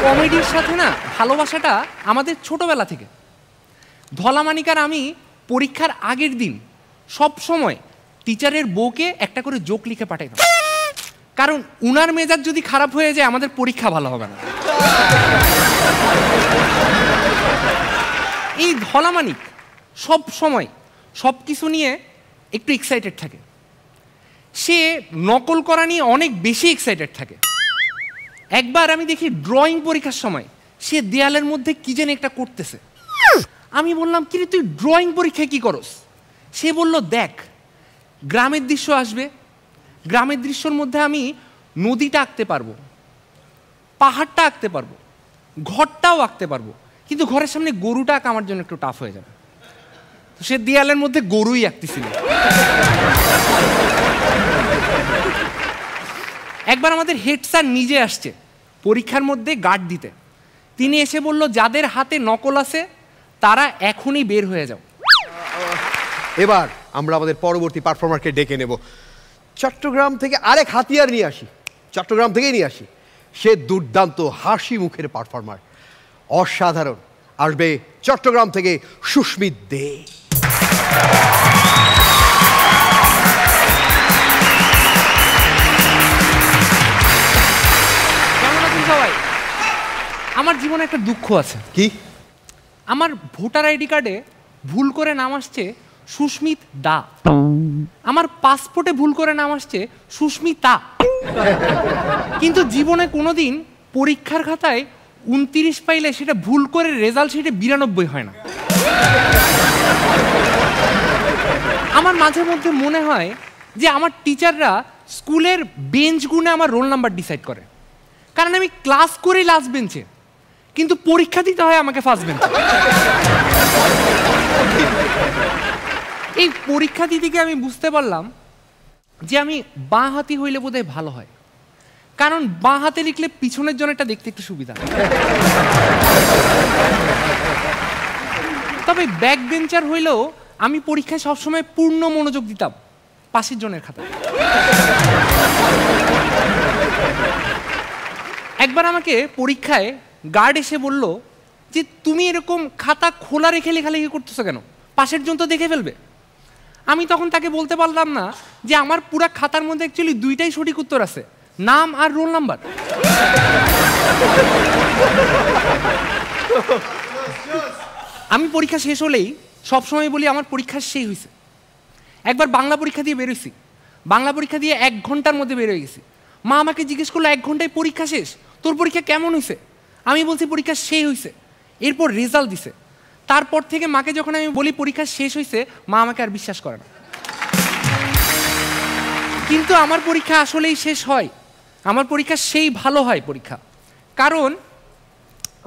কমেডির সাথে না ভালোবাসাটা আমাদের ছোটবেলা থেকে। ধলামানিক আর আমি পরীক্ষার আগের দিন সব সময় টিচারের বউকে একটা করে জোক লিখে পাঠাইতাম, কারণ উনার মেজাজ যদি খারাপ হয়ে যায় আমাদের পরীক্ষা ভালো হবে না। এই ধলামানিক সব সময় সব কিছু নিয়ে একটু এক্সাইটেড থাকে, সে নকল করা নিয়ে অনেক বেশি এক্সাইটেড থাকে। একবার আমি দেখি ড্রয়িং পরীক্ষার সময় সে দেয়ালের মধ্যে কি যেন একটা করতেছে। আমি বললাম, কিরে তুই ড্রয়িং পরীক্ষায় কি করস? সে বলল, দেখ গ্রামের দৃশ্য আসবে, গ্রামের দৃশ্যর মধ্যে আমি নদীটা আঁকতে পারবো, পাহাড়টা আঁকতে পারবো, ঘরটাও আঁকতে পারবো, কিন্তু ঘরের সামনে গরুটা আঁকা আমার জন্য একটু টাফ হয়ে যাবে। তো সে দেয়ালের মধ্যে গরুই আঁকতেছিল। একবার আমাদের হেড স্যার নিজে আসছে পরীক্ষার মধ্যে গার্ড দিতে। তিনি এসে বলল, যাদের হাতে নকল আছে তারা এখনই বের হয়ে যাও। এবার আমরা আমাদের পরবর্তী পারফর্মারকে ডেকে নেব। চট্টগ্রাম থেকে আরেক হাতিয়ার নিয়ে আসি, চট্টগ্রাম থেকেই নিয়ে আসি। সে দুর্দান্ত হাসি মুখের পারফর্মার, অসাধারণ। আসবে চট্টগ্রাম থেকে সুস্মিত দে। সবাই, আমার জীবনে একটা দুঃখ আছে। কি? আমার ভোটার আইডি কার্ডে ভুল করে নাম আসছে সুস্মিত দা, আমার পাসপোর্টে ভুল করে নাম আসছে সুস্মিতা। কিন্তু জীবনে কোনোদিন পরীক্ষার খাতায় 29 পাইলে সেটা ভুল করে রেজাল্ট শিটে 92 হয় না। আমার মাঝে মধ্যে মনে হয় যে আমার টিচাররা স্কুলের বেঞ্চ গুনে আমার রোল নাম্বার ডিসাইড করে, কারণ আমি ক্লাস করি লাস্ট বেঞ্চে, কিন্তু পরীক্ষা দিতে হয় আমাকে ফার্স্ট বেঞ্চে। এই পরীক্ষা দিতে গিয়ে আমি বুঝতে পারলাম যে আমি বাঁ হাতি হইলে বোধহয় ভালো হয়, কারণ বাঁ হাতে লিখলে পিছনের জনেরটা দেখতে একটু সুবিধা। তবে ব্যাক বেঞ্চার হইলেও আমি পরীক্ষায় সবসময় পূর্ণ মনোযোগ দিতাম পাশের জনের খাতায়। একবার আমাকে পরীক্ষায় গার্ড এসে বলল যে, তুমি এরকম খাতা খোলা রেখে লেখালেখি করতেছো কেন? পাশের জন তো দেখে ফেলবে। আমি তখন তাকে বলতে পারলাম না যে আমার পুরা খাতার মধ্যে অ্যাকচুয়ালি দুইটাই সঠিক উত্তর আছে, নাম আর রোল নাম্বার। আমি পরীক্ষা শেষ হলেই সবসময় বলি আমার পরীক্ষা শেষ হয়েছে। একবার বাংলা পরীক্ষা দিয়ে বেরোইছি, বাংলা পরীক্ষা দিয়ে 1 ঘন্টার মধ্যে বের হয়ে গেছি। মা আমাকে জিজ্ঞেস করলো, 1 ঘন্টায় পরীক্ষা শেষ, তোর পরীক্ষা কেমন হয়েছে? আমি বলছি পরীক্ষা শেষ হয়েছে। এরপর রেজাল্ট দিছে। তারপর থেকে মাকে যখন আমি বলি পরীক্ষা শেষ হয়েছে, মা আমাকে আর বিশ্বাস করে না। কিন্তু আমার পরীক্ষা আসলেই শেষ হয়, আমার পরীক্ষা সেই ভালো হয় পরীক্ষা, কারণ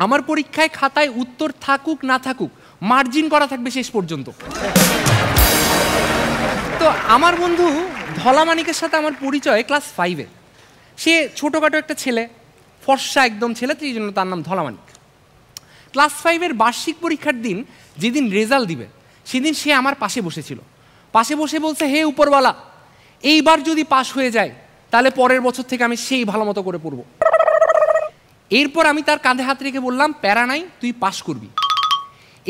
আমার পরীক্ষায় খাতায় উত্তর থাকুক না থাকুক মার্জিন করা থাকবে শেষ পর্যন্ত। তো আমার বন্ধু ধলামানিকের সাথে আমার পরিচয় ক্লাস 5-এ। সে ছোটোখাটো একটা ছেলে, ফর্সা একদম ছেলে, তো এই জন্য তার নাম ধলামানিক। ক্লাস 5-এর বার্ষিক পরীক্ষার দিন যেদিন রেজাল্ট দিবে সেদিন সে আমার পাশে বসেছিল। পাশে বসে বলছে, হে উপরওয়ালা, এইবার যদি পাশ হয়ে যায় তাহলে পরের বছর থেকে আমি সেই ভালো মতো করে পড়ব। এরপর আমি তার কাঁধে হাত রেখে বললাম, প্যারা নাই, তুই পাশ করবি।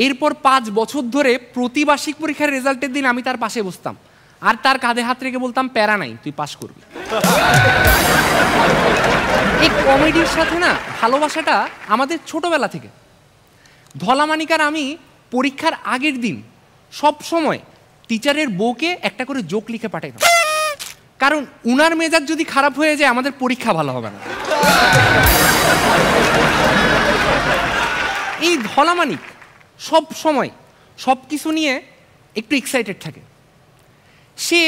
এরপর 5 বছর ধরে প্রতি বার্ষিক পরীক্ষার রেজাল্টের দিন আমি তার পাশে বসতাম আর তার কাঁধে হাত রেখে বলতাম, প্যারা নাই, তুই পাশ করবি। এই কমেডির সাথে না ভালোবাসাটা আমাদের ছোটবেলা থেকে। ধলামানিক আর আমি পরীক্ষার আগের দিন সব সময় টিচারের বউকে একটা করে জোক লিখে পাঠাইতাম, কারণ উনার মেজাজ যদি খারাপ হয়ে যায় আমাদের পরীক্ষা ভালো হবে না। এই ধলামানিক সব সময় সব কিছু নিয়ে একটু এক্সাইটেড থাকে, সে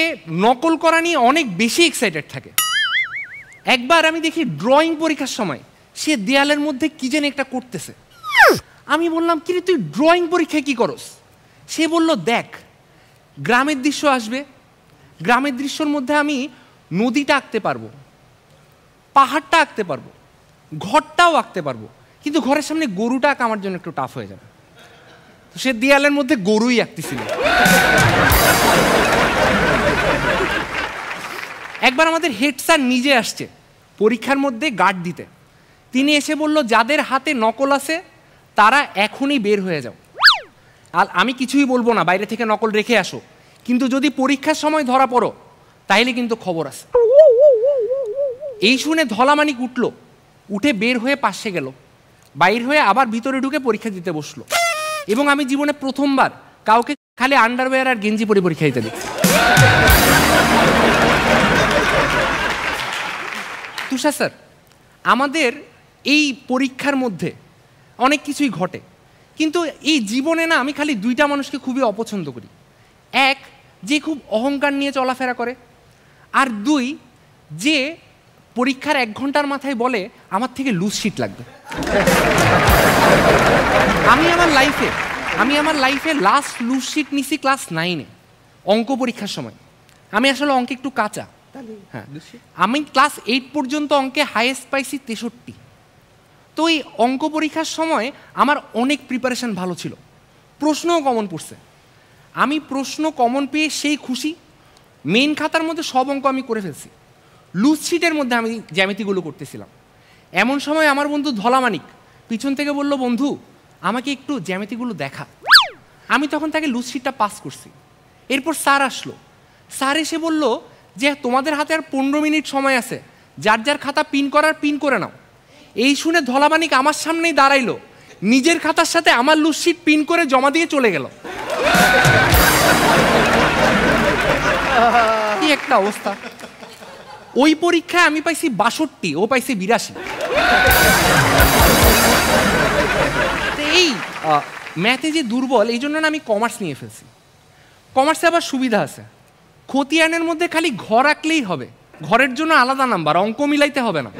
নকল করা নিয়ে অনেক বেশি এক্সাইটেড থাকে। একবার আমি দেখি ড্রয়িং পরীক্ষার সময় সে দেয়ালের মধ্যে কি যেন একটা করতেছে। আমি বললাম, কিরে তুই ড্রয়িং পরীক্ষায় কি করস? সে বলল, দেখ গ্রামের দৃশ্য আসবে, গ্রামের দৃশ্যর মধ্যে আমি নদীটা আঁকতে পারবো, পাহাড়টা আঁকতে পারবো, ঘরটাও আঁকতে পারবো, কিন্তু ঘরের সামনে গরুটা আঁকা আমার জন্য একটু টাফ হয়ে যাবে। তো সে দেয়ালের মধ্যে গরুই আঁকতেছিল। একবার আমাদের হেড স্যার নিজে আসছে পরীক্ষার মধ্যে গার্ড দিতে। তিনি এসে বলল, যাদের হাতে নকল আছে তারা এখনই বের হয়ে যাও। আর আমি কিছুই বলবো না, বাইরে থেকে নকল রেখে আসো, কিন্তু যদি পরীক্ষার সময় ধরা পড়ো তাইলে কিন্তু খবর আছে। এই শুনে ধলামানিক উঠলো, উঠে বের হয়ে পাশে গেল, বাইর হয়ে আবার ভিতরে ঢুকে পরীক্ষা দিতে বসলো। এবং আমি জীবনে প্রথমবার কাউকে খালি আন্ডারওয়্যার আর গেঞ্জি পরে পরীক্ষা দিতে দেখছি। তুষার স্যার, আমাদের এই পরীক্ষার মধ্যে অনেক কিছুই ঘটে, কিন্তু এই জীবনে না আমি খালি দুইটা মানুষকে খুবই অপছন্দ করি। এক, যে খুব অহংকার নিয়ে চলাফেরা করে, আর দুই, যে পরীক্ষার 1 ঘন্টার মাথায় বলে আমার থেকে লুজ শিট লাগবে। আমি আমার লাইফে লাস্ট লুজ শিট নিছি ক্লাস 9-এ অঙ্ক পরীক্ষার সময়। আমি আসলে অঙ্কে একটু কাঁচা। হ্যাঁ, আমি ক্লাস 8 পর্যন্ত অঙ্কে হাইয়েস্ট পাইছি 63। তো এই অঙ্ক পরীক্ষার সময় আমার অনেক প্রিপারেশন ভালো ছিল, প্রশ্নও কমন পড়ছে। আমি প্রশ্ন কমন পেয়ে সেই খুশি, মেইন খাতার মধ্যে সব অঙ্ক আমি করে ফেলছি, লুজ শিটের মধ্যে আমি জ্যামিতিগুলো করতেছিলাম। এমন সময় আমার বন্ধু ধলামানিক পিছন থেকে বলল, বন্ধু আমাকে একটু জ্যামিতিগুলো দেখা। আমি তখন তাকে লুজ শিটটা পাস করছি। এরপর স্যার আসলো, স্যার এসে বলল যে তোমাদের হাতে আর 15 মিনিট সময় আছে, যার যার খাতা পিন করার পিন করে নাও। এই শুনে ধলামানিক আমার সামনেই দাঁড়াইলো, নিজের খাতার সাথে আমার লুজ শিট পিন করে জমা দিয়ে চলে গেল। কি একটা অবস্থা! ওই পরীক্ষায় আমি পাইছি 62, ও পাইছে 82। এই ম্যাথে যে দুর্বল, এই জন্য আমি কমার্স নিয়ে ফেলছি। কমার্সে আবার সুবিধা আছে, খতিয়ানের মধ্যে খালি ঘর আঁকলেই হবে, ঘরের জন্য আলাদা নাম্বার, অঙ্ক মিলাইতে হবে না।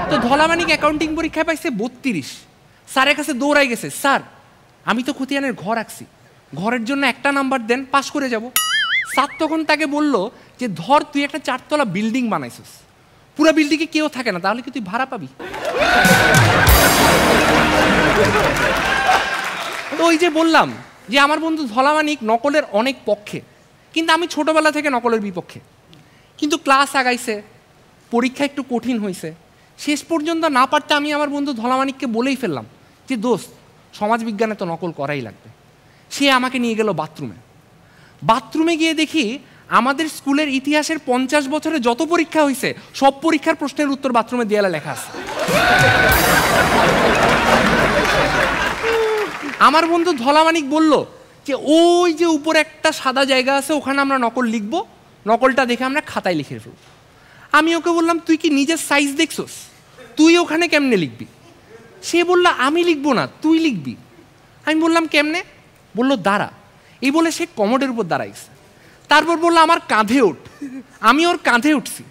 তো ধলামানিক অ্যাকাউন্টিং পরীক্ষায় পাইছে 32। স্যারের কাছে দৌড়াই গেছে, স্যার আমি তো খতিয়ানের ঘর আঁকছি, ঘরের জন্য একটা নাম্বার দেন, পাস করে যাব। স্যার তখন তাকে বলল যে ধর তুই একটা 4 তলা বিল্ডিং বানাইছিস, পুরো বিল্ডিংয়ে কেউ থাকে না, তাহলে কি তুই ভাড়া পাবি? তো ওই যে বললাম যে আমার বন্ধু ধলামানিক নকলের অনেক পক্ষে, কিন্তু আমি ছোটবেলা থেকে নকলের বিপক্ষে। কিন্তু ক্লাস আগাইছে, পরীক্ষা একটু কঠিন হয়েছে, শেষ পর্যন্ত না পারতে আমি আমার বন্ধু ধলামানিককে বলেই ফেললাম যে দোস্ত, সমাজবিজ্ঞানে তো নকল করাই লাগবে। সে আমাকে নিয়ে গেল বাথরুমে গিয়ে দেখি আমাদের স্কুলের ইতিহাসের 50 বছরে যত পরীক্ষা হয়েছে সব পরীক্ষার প্রশ্নের উত্তর বাথরুমে দেয়ালে লেখা আছে। আমার বন্ধু ধলামানিক বলল যে ওই যে উপরে একটা সাদা জায়গা আছে, ওখানে আমরা নকল লিখবো, নকলটা দেখে আমরা খাতায় লিখে ফেলব। আমি ওকে বললাম, তুই কি নিজের সাইজ দেখছস? তুই ওখানে কেমনে লিখবি? সে বলল, আমি লিখবো না, তুই লিখবি। আমি বললাম, কেমনে? বলল, দাঁড়া। এই বলে সে কমোডের উপর দাঁড়াইছে। তারপর বললো, আমার কাঁধে ওঠ। আমি ওর কাঁধে উঠছি,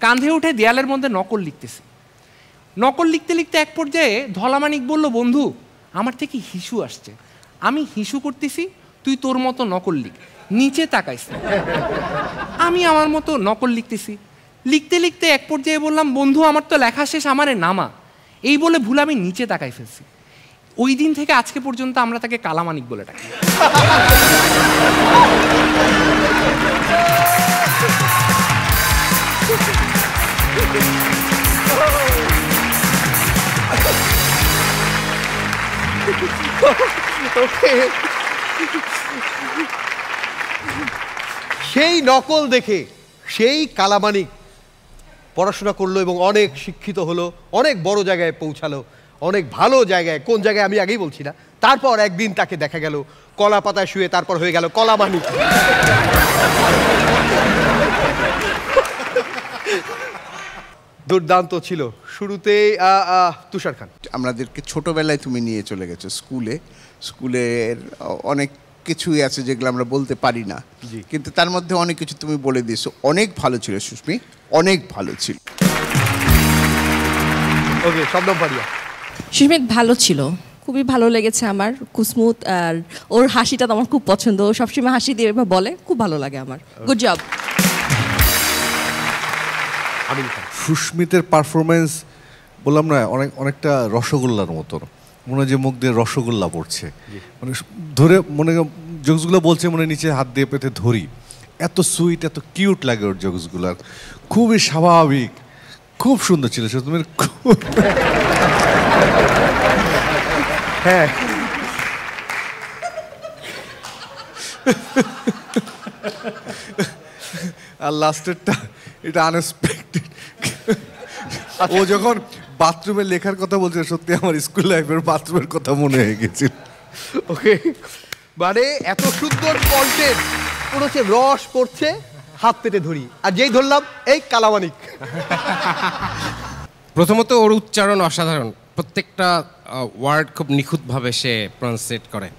কাঁধে উঠে দেয়ালের মধ্যে নকল লিখতেছি। নকল লিখতে লিখতে এক পর্যায়ে ধলামানিক বলল, বন্ধু আমার থেকে হিসু আসছে, আমি হিসু করতেছি, তুই তোর মতো নকল লিখ, নিচে তাকাইস। আমি আমার মতো নকল লিখতেছি, লিখতে লিখতে এক পর্যায়ে বললাম, বন্ধু আমার তো লেখা শেষ, আমারে নামা। এই বলে ভুল আমি নিচে তাকাই ফেলছি। ওই দিন থেকে আজকে পর্যন্ত আমরা তাকে কালামানিক বলে ডাকি। সেই নকল দেখে সেই কালামানিক পড়াশোনা করলো এবং অনেক শিক্ষিত হলো, অনেক বড় জায়গায় পৌঁছালো, অনেক ভালো জায়গায়। কোন জায়গায় আমি আগেই বলছি না। তারপর একদিন তাকে দেখা গেল কলা পাতায় শুয়ে, তারপর হয়ে গেল কলামানিক। দুর্দান্ত ছিল। শুরুতে তুষার খান, আমাদেরকে ছোটবেলায় তুমি নিয়ে চলে গেছো স্কুলের অনেক কিছুই আছে যেগুলো আমরা বলতে পারি না, কিন্তু তার মধ্যে অনেক কিছু তুমি বলে দিয়েছো। অনেক ভালো ছিল সুস্মি, অনেক ভালো ছিল। ওকে, শবনম পারিয়া। সুস্মিত ভালো ছিল, খুবই ভালো লেগেছে আমার, খুব স্মুথ, আর ওর হাসিটা তো আমার খুব পছন্দ, ও সবসময় হাসি দিয়ে বলে, খুব ভালো লাগে আমার। Good job. সুস্মিতের পারফরমেন্স বললাম না, অনেকটা রসগোল্লার মতো, মনে হয় যে মুখ দিয়ে রসগোল্লা পড়ছে, মানে ধরে মনে জোকসগুলো বলছে, মনে নিচে হাত দিয়ে পেতে ধরি। এত সুইট, এত কিউট লাগে ওর জোকসগুলার, খুবই স্বাভাবিক, খুব সুন্দর ছিল। তুমি হ্যাঁ আর লাস্টেরটা এটা আনএক্সপেক্টেড। ও যখন বাথরুমে লেখার কথা বলছে, সত্যি আমার স্কুল লাইফের বাথরুমের কথা মনে হয়ে গেছিল। ওকে, মানে এত সুন্দর কন্টেন্ট, পুরো হচ্ছে রস পড়ছে, হাত পেতে ধরি, আর যেই ধরলাম এই কালামানিক। প্রথমত ওর উচ্চারণ অসাধারণ, প্রত্যেকটা ওয়ার্ড খুব নিখুঁতভাবে সে প্রনাউন্সিয়েট করে,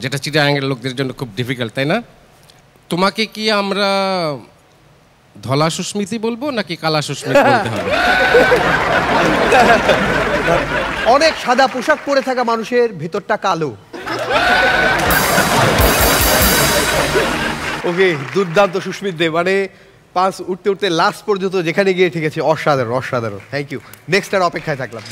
যেটা চিটাগাংয়ের লোকদের জন্য খুব ডিফিকাল্ট, তাই না? তোমাকে কি আমরা ধলা সুস্মিতি বলবো নাকি কালা সুস্মিতি বলতে হবে? অনেক সাদা পোশাক পরে থাকা মানুষের ভেতরটা কালো। ওকে, দুর্দান্ত সুস্মিত দে, মানে পাঁচ উঠতে উঠতে লাস্ট পর্যন্ত যেখানে গিয়ে ঠিক আছে, অসাধারণ অসাধারণ। Thank you. নেক্সট আর অপেক্ষায় থাকলাম।